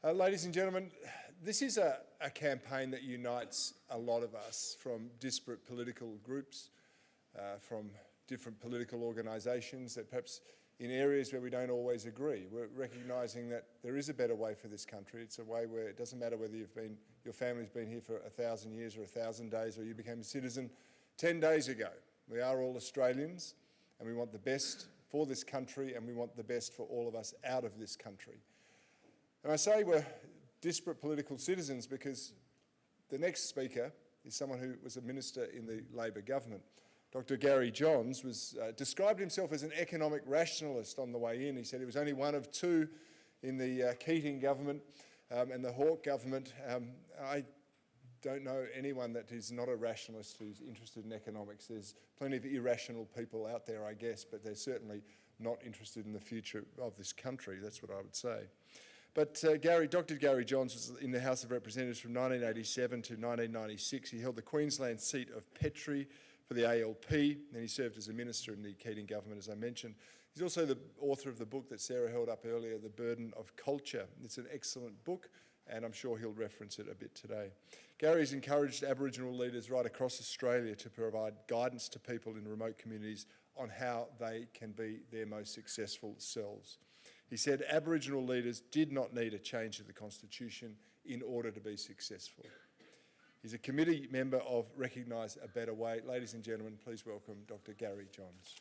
Ladies and gentlemen, this is a campaign that unites a lot of us from disparate political groups, from different political organisations that perhaps in areas where we don't always agree. We're recognising that there is a better way for this country. It's a way where it doesn't matter whether your family's been here for 1,000 years or 1,000 days, or you became a citizen 10 days ago. We are all Australians, and we want the best for this country, and we want the best for all of us out of this country. And I say we're disparate political citizens because the next speaker is someone who was a minister in the Labor government. Dr. Gary Johns described himself as an economic rationalist on the way in. He said he was only one of two in the Keating government and the Hawke government. I don't know anyone that is not a rationalist who's interested in economics. There's plenty of irrational people out there, I guess, but they're certainly not interested in the future of this country. That's what I would say. But Dr. Gary Johns was in the House of Representatives from 1987 to 1996. He held the Queensland seat of Petrie for the ALP, and he served as a minister in the Keating government, as I mentioned. He's also the author of the book that Sarah held up earlier, The Burden of Culture. It's an excellent book, and I'm sure he'll reference it a bit today. Gary's encouraged Aboriginal leaders right across Australia to provide guidance to people in remote communities on how they can be their most successful selves. He said Aboriginal leaders did not need a change to the Constitution in order to be successful. He's a committee member of Recognise a Better Way. Ladies and gentlemen, please welcome Dr. Gary Johns.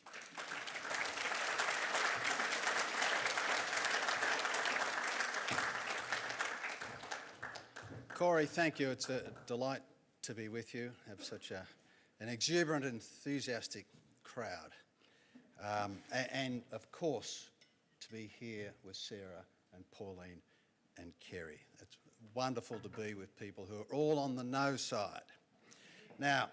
Corey, thank you. It's a delight to be with you, have such an exuberant, enthusiastic crowd. And of course, to be here with Sarah and Pauline and Kerry. It's wonderful to be with people who are all on the no side. Now,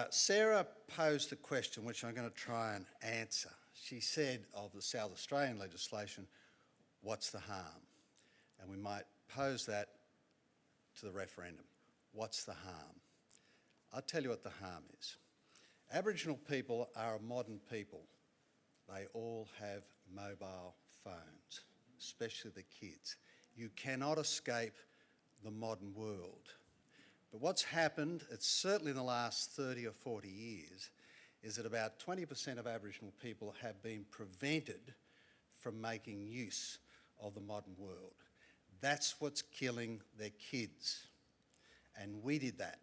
Sarah posed a question which I'm going to try and answer. She said of the South Australian legislation, what's the harm? And we might pose that to the referendum. What's the harm? I'll tell you what the harm is. Aboriginal people are a modern people. They all have mobile phones, especially the kids. You cannot escape the modern world. But what's happened, it's certainly in the last 30 or 40 years, is that about 20% of Aboriginal people have been prevented from making use of the modern world. That's what's killing their kids. And we did that.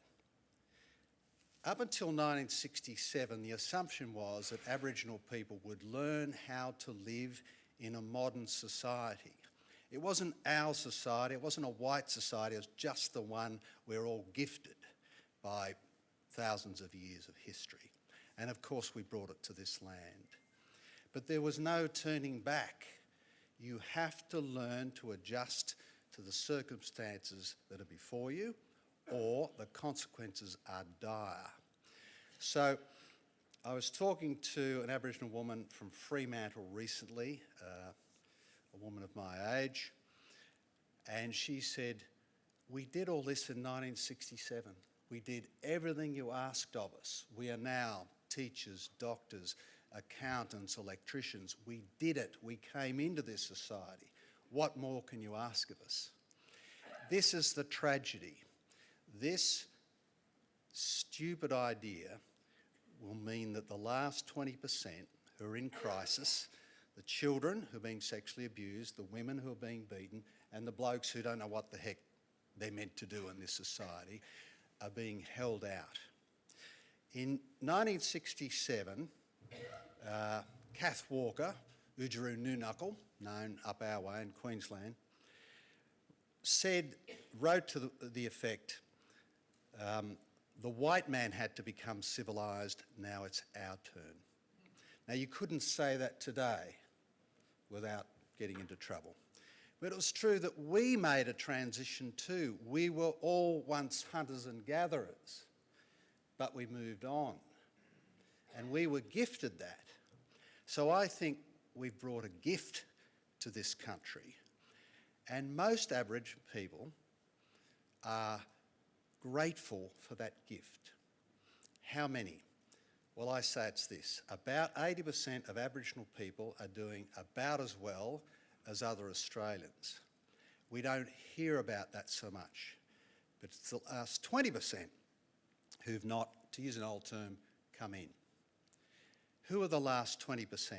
Up until 1967, the assumption was that Aboriginal people would learn how to live in a modern society. It wasn't our society, it wasn't a white society, it was just the one we're all gifted by thousands of years of history. And of course we brought it to this land. But there was no turning back. You have to learn to adjust to the circumstances that are before you, or the consequences are dire. So I was talking to an Aboriginal woman from Fremantle recently, a woman of my age, and she said, we did all this in 1967. We did everything you asked of us. We are now teachers, doctors, accountants, electricians. We did it. We came into this society. What more can you ask of us? This is the tragedy. This stupid idea will mean that the last 20% who are in crisis, the children who are being sexually abused, the women who are being beaten, and the blokes who don't know what the heck they're meant to do in this society, are being held out. In 1967, Kath Walker, Oodgeroo Noonuckle, known up our way in Queensland, wrote to the effect, the white man had to become civilised, now it's our turn. Now you couldn't say that today without getting into trouble. But it was true that we made a transition too. We were all once hunters and gatherers, but we moved on. And we were gifted that. So I think we've brought a gift to this country. And most Aboriginal people are grateful for that gift. How many? Well, I say it's this. About 80% of Aboriginal people are doing about as well as other Australians. we don't hear about that so much. But it's the last 20% who've not, to use an old term, come in. Who are the last 20%?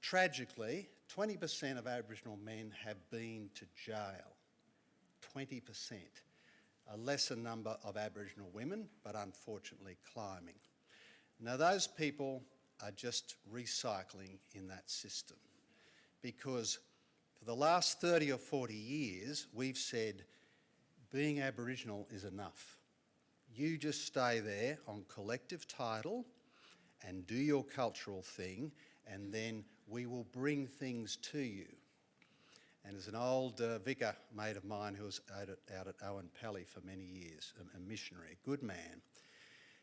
Tragically, 20% of Aboriginal men have been to jail. 20%. A lesser number of Aboriginal women, but unfortunately climbing. Now those people are just recycling in that system, because for the last 30 or 40 years we've said being Aboriginal is enough. You just stay there on collective title and do your cultural thing, and then we will bring things to you. And as an old vicar mate of mine who was out at Owen Pally for many years, a missionary, a good man,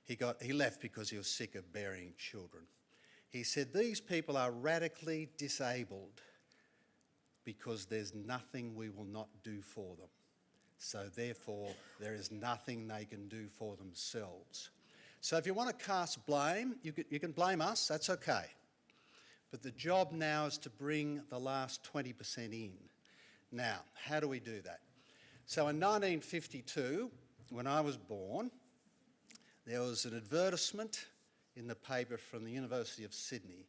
he left because he was sick of burying children. He said, these people are radically disabled because there's nothing we will not do for them. So therefore, there is nothing they can do for themselves. So if you want to cast blame, you can blame us, that's okay. But the job now is to bring the last 20% in. Now, how do we do that? So in 1952, when I was born, there was an advertisement in the paper from the University of Sydney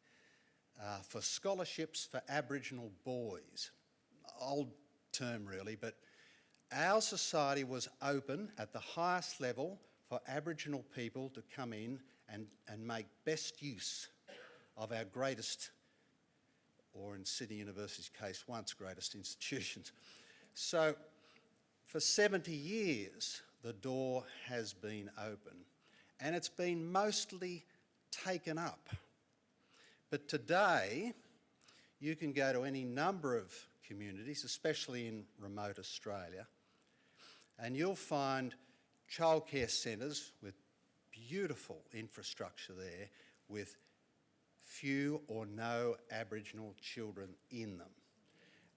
for scholarships for Aboriginal boys. Old term really, but our society was open at the highest level for Aboriginal people to come in and make best use of our greatest, or in Sydney University's case, once greatest institutions. So for 70 years, the door has been open, and it's been mostly taken up. But today, you can go to any number of communities, especially in remote Australia, and you'll find childcare centres with beautiful infrastructure there with few or no Aboriginal children in them.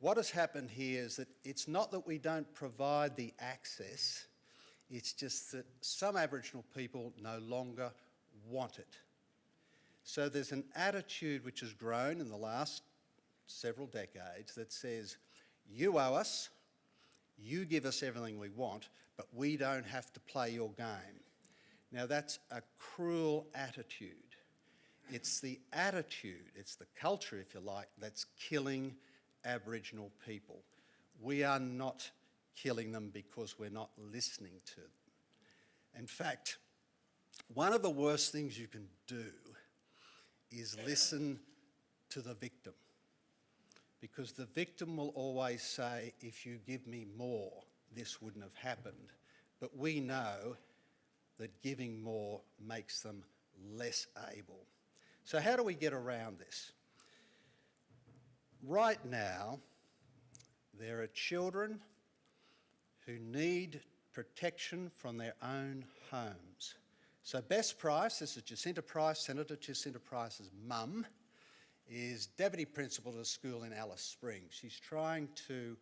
What has happened here is that it's not that we don't provide the access, it's just that some Aboriginal people no longer want it. So there's an attitude which has grown in the last several decades that says, you owe us, you give us everything we want, but we don't have to play your game. Now that's a cruel attitude. It's the attitude, it's the culture, if you like, that's killing Aboriginal people. We are not killing them because we're not listening to them. In fact, one of the worst things you can do is listen to the victim, because the victim will always say, if you give me more, this wouldn't have happened. But we know that giving more makes them less able. So how do we get around this? Right now, there are children who need protection from their own homes. So Bess Price, this is Jacinta Price, Senator Jacinta Price's mum, is Deputy Principal at a school in Alice Springs. She's trying to,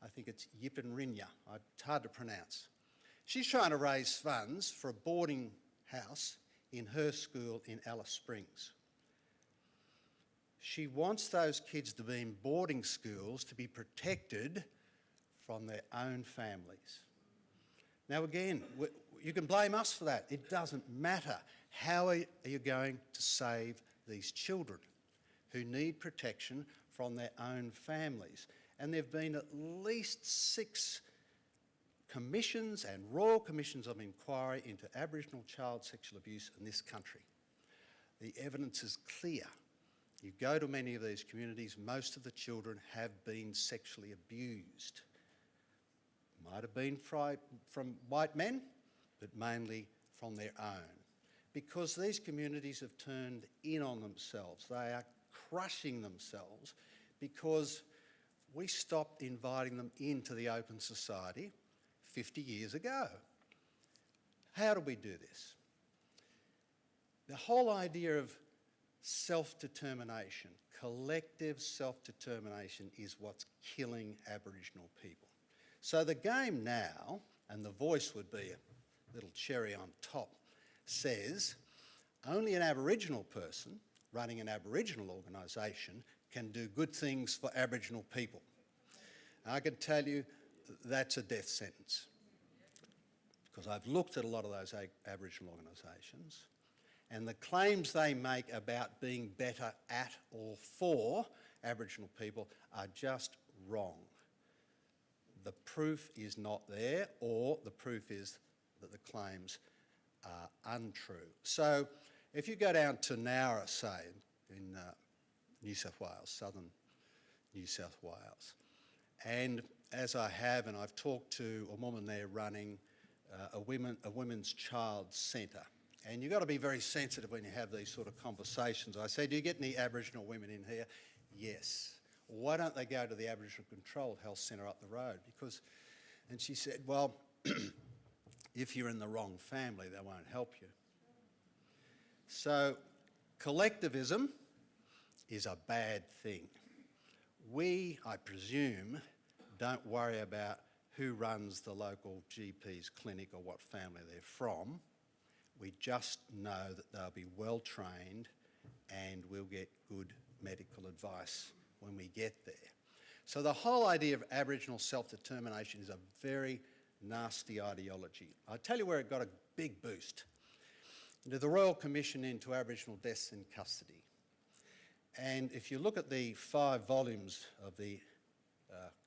I think it's Yipanrinya, it's hard to pronounce. She's trying to raise funds for a boarding house in her school in Alice Springs. She wants those kids to be in boarding schools to be protected from their own families. Now again, you can blame us for that. It doesn't matter. How are you going to save these children who need protection from their own families? And there have been at least 6 commissions and royal commissions of inquiry into Aboriginal child sexual abuse in this country. The evidence is clear. You go to many of these communities, most of the children have been sexually abused. Might have been from white men, but mainly from their own. Because these communities have turned in on themselves. They are crushing themselves because we stopped inviting them into the open society 50 years ago. How do we do this? The whole idea of self-determination, collective self-determination, is what's killing Aboriginal people. So the game now, and the voice would be a little cherry on top, says only an Aboriginal person running an Aboriginal organisation can do good things for Aboriginal people. I can tell you that's a death sentence, because I've looked at a lot of those Aboriginal organisations, and the claims they make about being better at or for Aboriginal people are just wrong. The proof is not there, or the proof is that the claims are untrue. So if you go down to Nowra, say, in New South Wales, southern New South Wales, and as I have, and I've talked to a woman there running a women's child centre, and you've got to be very sensitive when you have these sort of conversations. I say, do you get any Aboriginal women in here? Yes. Why don't they go to the Aboriginal Controlled Health Centre up the road? And she said, well, if you're in the wrong family, they won't help you. So collectivism is a bad thing. We, I presume, don't worry about who runs the local GP's clinic or what family they're from. We just know that they'll be well trained and we'll get good medical advice when we get there. So the whole idea of Aboriginal self-determination is a very nasty ideology. I'll tell you where it got a big boost. Into the Royal Commission into Aboriginal Deaths in Custody. And if you look at the 5 volumes of the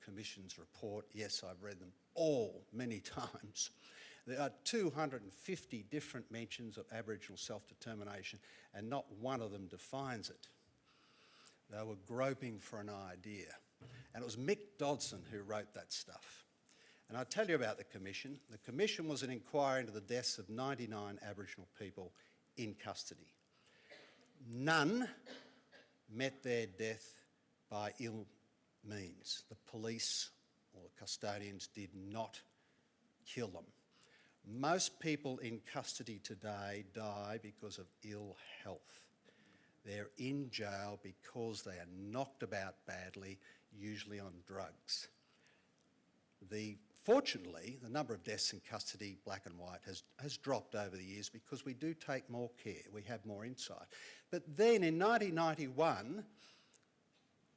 Commission's report, yes, I've read them all many times. There are 250 different mentions of Aboriginal self-determination, and not one of them defines it. They were groping for an idea. And it was Mick Dodson who wrote that stuff. And I'll tell you about the Commission. The Commission was an inquiry into the deaths of 99 Aboriginal people in custody. None met their death by ill means. The police or the custodians did not kill them. Most people in custody today die because of ill health. They're in jail because they are knocked about badly, usually on drugs. Fortunately, the number of deaths in custody, black and white, has dropped over the years because we do take more care, we have more insight. But then in 1991,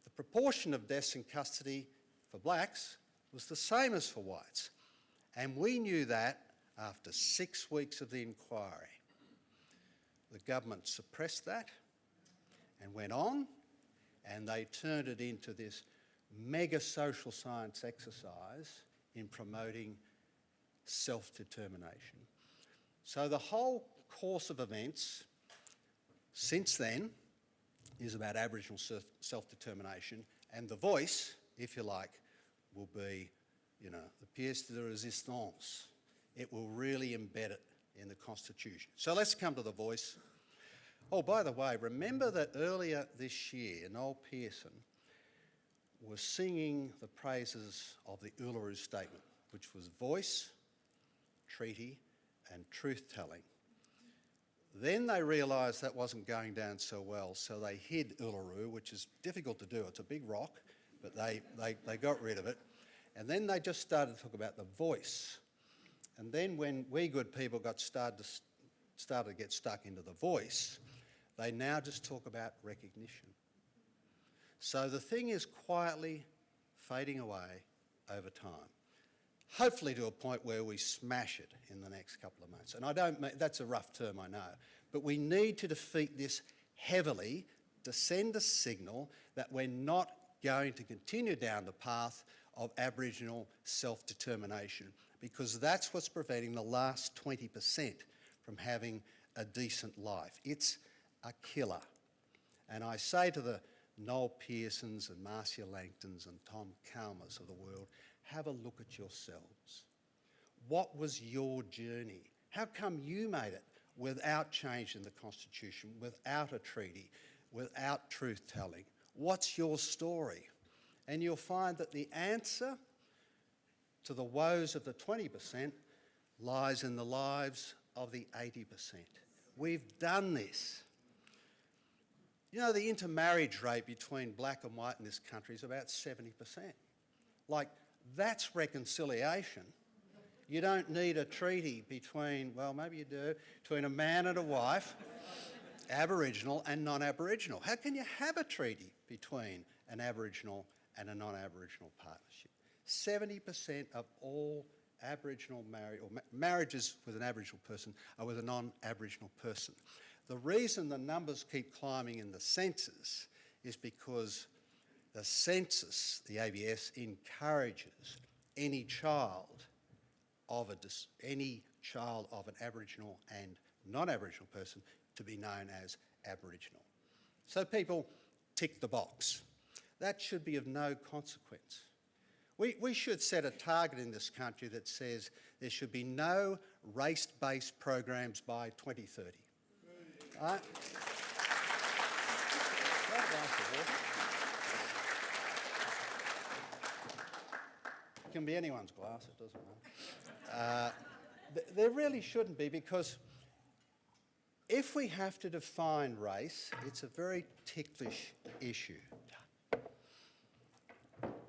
the proportion of deaths in custody for blacks was the same as for whites. And we knew that after 6 weeks of the inquiry. The government suppressed that and went on, and they turned it into this mega social science exercise in promoting self-determination. So the whole course of events since then is about Aboriginal self-determination, and the voice, if you like, will be, the pièce de résistance. It will really embed it in the Constitution. So let's come to the voice. Oh, by the way, remember that earlier this year, Noel Pearson was singing the praises of the Uluru Statement, which was voice, treaty, and truth-telling. Then they realised that wasn't going down so well, so they hid Uluru, which is difficult to do. It's a big rock, but they got rid of it. And then they just started to talk about the voice. And then when we good people started to get stuck into the voice, they now just talk about recognition. So the thing is quietly fading away over time, hopefully to a point where we smash it in the next couple of months. And I don't mean, that's a rough term, I know, but we need to defeat this heavily to send a signal that we're not going to continue down the path of Aboriginal self-determination, because that's what's preventing the last 20% from having a decent life. It's a killer. And I say to the Noel Pearsons and Marcia Langtons and Tom Calmers of the world, have a look at yourselves. What was your journey? How come you made it without changing the Constitution, without a treaty, without truth-telling? What's your story? And you'll find that the answer to the woes of the 20% lies in the lives of the 80%. We've done this. You know, the intermarriage rate between black and white in this country is about 70%. Like, that's reconciliation. You don't need a treaty between, well, maybe you do, between a man and a wife, Aboriginal and non-Aboriginal. How can you have a treaty between an Aboriginal and a non-Aboriginal partnership? 70% of all Aboriginal marriages with an Aboriginal person are with a non-Aboriginal person. The reason the numbers keep climbing in the census is because the census, the ABS, encourages any child of an Aboriginal and non-Aboriginal person to be known as Aboriginal. So people tick the box. That should be of no consequence. We should set a target in this country that says there should be no race-based programs by 2030. Right? It can be anyone's glass, it doesn't matter. There really shouldn't be, because if we have to define race, it's a very ticklish issue.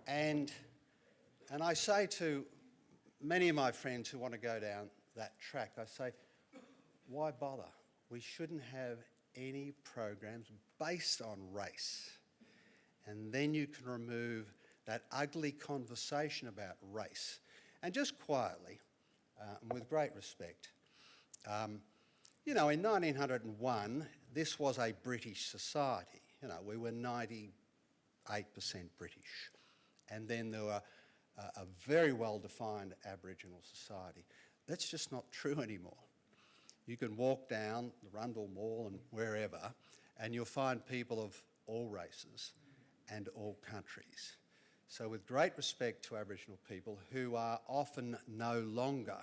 And I say to many of my friends who want to go down that track, I say, why bother? We shouldn't have any programs based on race. And then you can remove that ugly conversation about race. And just quietly, and with great respect, you know, in 1901, this was a British society. You know, we were 98% British. And then there were a very well-defined Aboriginal society. That's just not true anymore. You can walk down the Rundle Mall and wherever, and you'll find people of all races and all countries. So with great respect to Aboriginal people, who are often no longer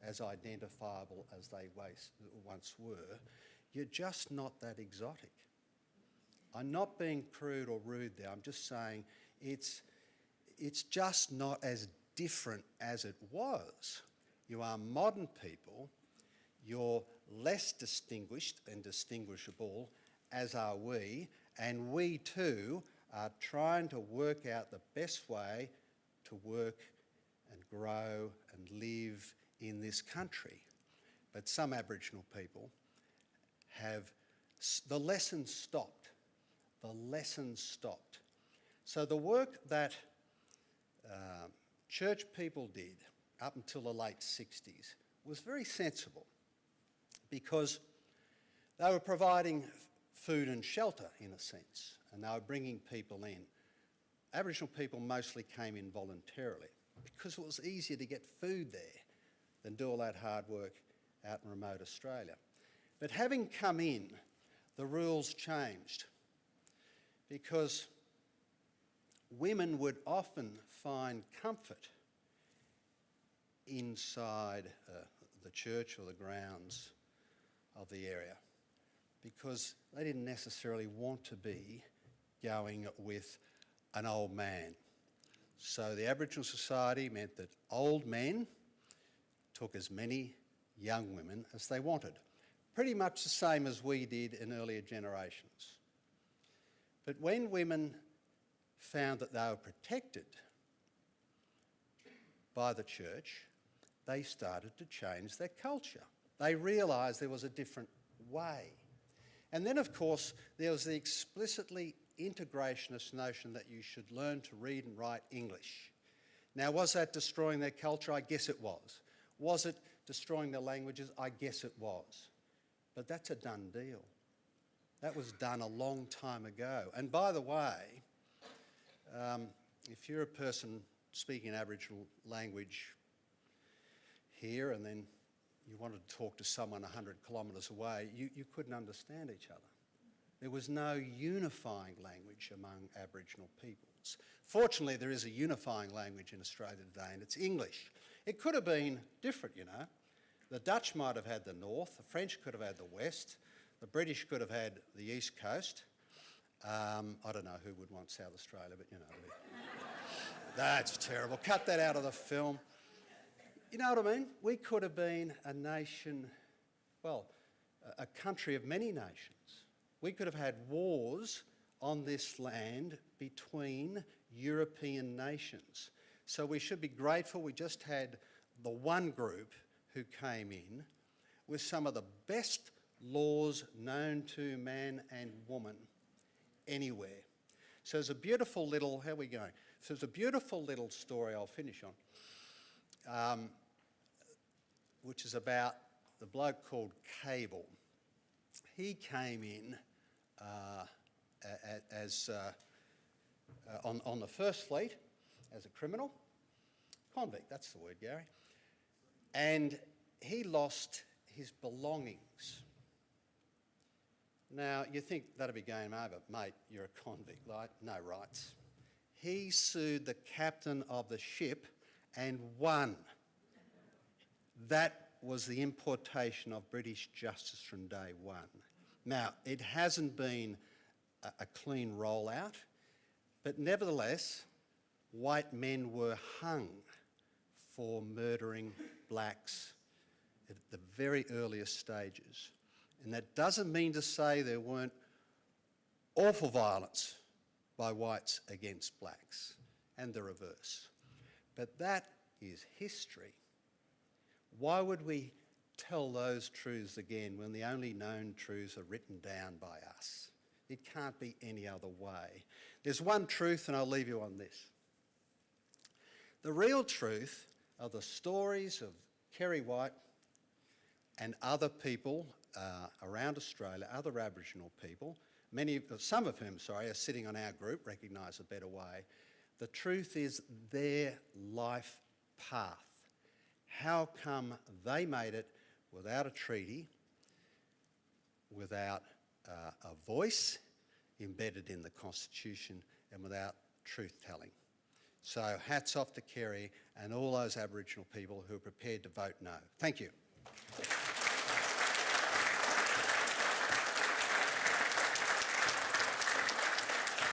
as identifiable as they once were, you're just not that exotic. I'm not being crude or rude there. I'm just saying it's just not as different as it was. You are modern people. You're less distinguished and distinguishable, as are we, and we too are trying to work out the best way to work and grow and live in this country. But some Aboriginal people have, the lesson stopped. The lesson stopped. So the work that church people did up until the late 60s was very sensible, because they were providing food and shelter, in a sense, and they were bringing people in. Aboriginal people mostly came in voluntarily because it was easier to get food there than do all that hard work out in remote Australia. But having come in, the rules changed, because women would often find comfort inside the church or the grounds of the area, because they didn't necessarily want to be going with an old man. So the Aboriginal society meant that old men took as many young women as they wanted, pretty much the same as we did in earlier generations. But when women found that they were protected by the church, they started to change their culture. They realised there was a different way. And then, of course, there was the explicitly integrationist notion that you should learn to read and write English. Now, was that destroying their culture? I guess it was. Was it destroying their languages? I guess it was. But that's a done deal. That was done a long time ago. And by the way, if you're a person speaking Aboriginal language here and then you wanted to talk to someone 100 kilometres away, you couldn't understand each other. There was no unifying language among Aboriginal peoples. Fortunately, there is a unifying language in Australia today, and it's English. It could have been different, you know. The Dutch might have had the north, the French could have had the west, the British could have had the east coast. I don't know who would want South Australia, but you know. That's terrible. Cut that out of the film. You know what I mean? We could have been a nation, well, a country of many nations. We could have had wars on this land between European nations. So we should be grateful we just had the one group who came in with some of the best laws known to man and woman anywhere. So there's a beautiful little, how are we going? So it's a beautiful little story I'll finish on, which is about the bloke called Cable. He came in on the First Fleet as a criminal, convict, that's the word, Gary, and he lost his belongings. Now, you think that'd be game over. Mate, you're a convict, like, no rights. He sued the captain of the ship and won. That was the importation of British justice from day one. Now, it hasn't been a clean rollout, but nevertheless, white men were hung for murdering blacks at the very earliest stages. And that doesn't mean to say there weren't awful violence by whites against blacks, and the reverse. But that is history. Why would we tell those truths again when the only known truths are written down by us? It can't be any other way. There's one truth, and I'll leave you on this. The real truth are the stories of Kerry White and other people around Australia, other Aboriginal people, some of whom, are sitting on our group, Recognise a Better Way. The truth is their life path. How come they made it without a treaty, without a voice embedded in the Constitution, and without truth-telling? So hats off to Kerry and all those Aboriginal people who are prepared to vote no. Thank you.